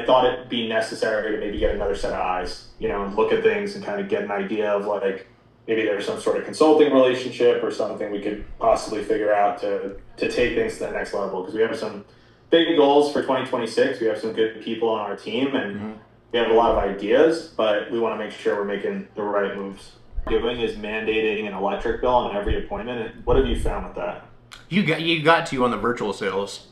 thought it'd be necessary to maybe get another set of eyes, and look at things and kind of get an idea of like maybe there's some sort of consulting relationship or something we could possibly figure out to take things to the next level. Because we have some big goals for 2026. We have some good people on our team, and we have a lot of ideas, but we want to make sure we're making the right moves. Doing is mandating an electric bill on every appointment. What have you found with that? You got to on the virtual sales.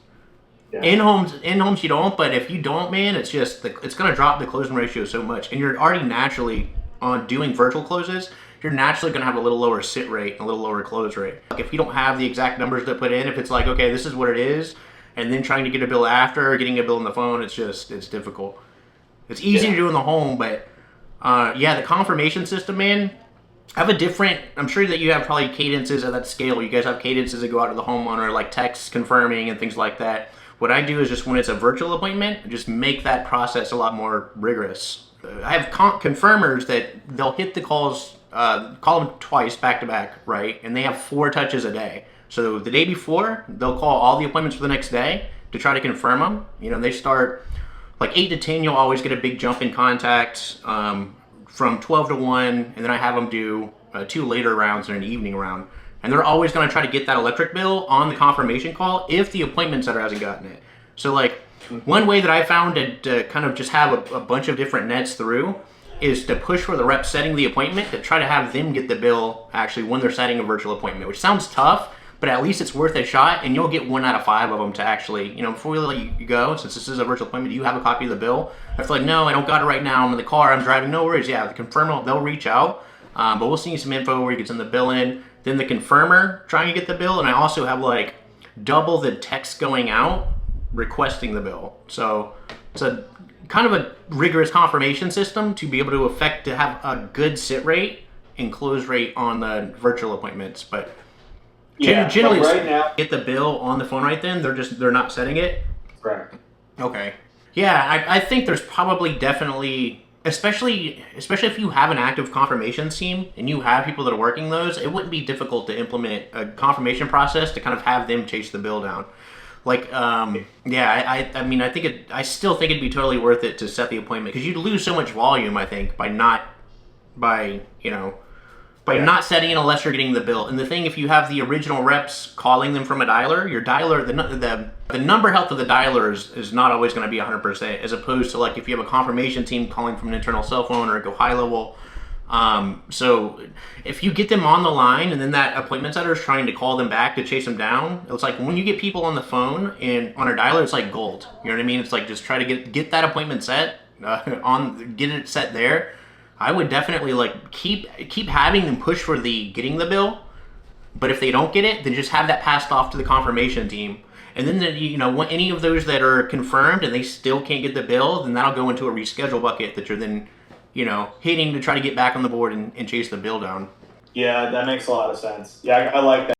Yeah. In homes you don't, but if you don't, man, it's just it's gonna drop the closing ratio so much, and you're already naturally on doing virtual closes. You're naturally gonna have a little lower sit rate and a little lower close rate. Like if you don't have the exact numbers to put in, if it's like okay, this is what it is, and then trying to get a bill after or getting a bill on the phone, it's difficult. It's easy to do in the home, but the confirmation system, man. I have a different, I'm sure that you have probably cadences at that scale. You guys have cadences that go out to the homeowner, like texts confirming and things like that. What I do is just when it's a virtual appointment, just make that process a lot more rigorous. I have confirmers that they'll hit the calls, call them twice back to back, right? And they have 4 touches a day. So the day before, they'll call all the appointments for the next day to try to confirm them. They start like 8 to 10, you'll always get a big jump in contacts. From 12 to 1, and then I have them do 2 later rounds and an evening round. And they're always going to try to get that electric bill on the confirmation call if the appointment setter hasn't gotten it. So like one way that I found to kind of just have a bunch of different nets through is to push for the rep setting the appointment to try to have them get the bill actually when they're setting a virtual appointment, which sounds tough, but at least it's worth a shot, and you'll get 1 out of 5 of them to actually, before we let you go, since this is a virtual appointment, do you have a copy of the bill? If they're like, no, I don't got it right now, I'm in the car, I'm driving, no worries, yeah, the confirmer, they'll reach out, but we'll send you some info where you can send the bill in, then the confirmer trying to get the bill, and I also have like double the text going out requesting the bill. So it's a kind of a rigorous confirmation system to be able to have a good sit rate and close rate on the virtual appointments, but generally, right now, get the bill on the phone right then. They're not setting it. Correct. Okay. Yeah, I think there's probably definitely, especially if you have an active confirmations team and you have people that are working those, it wouldn't be difficult to implement a confirmation process to kind of have them chase the bill down. Like, I still think it'd be totally worth it to set the appointment because you'd lose so much volume. I think by not setting it unless you're getting the bill. And the thing, if you have the original reps calling them from a dialer, your dialer, the number health of the dialer is not always going to be 100%, as opposed to like if you have a confirmation team calling from an internal cell phone or go high level. So if you get them on the line and then that appointment setter is trying to call them back to chase them down, it's like when you get people on the phone and on a dialer, it's like gold. You know what I mean? It's like just try to get that appointment set, get it set there. I would definitely like keep having them push for getting the bill, but if they don't get it, then just have that passed off to the confirmation team. And then when any of those that are confirmed and they still can't get the bill, then that'll go into a reschedule bucket that you're then, hitting to try to get back on the board and chase the bill down. Yeah, that makes a lot of sense. Yeah, I like that.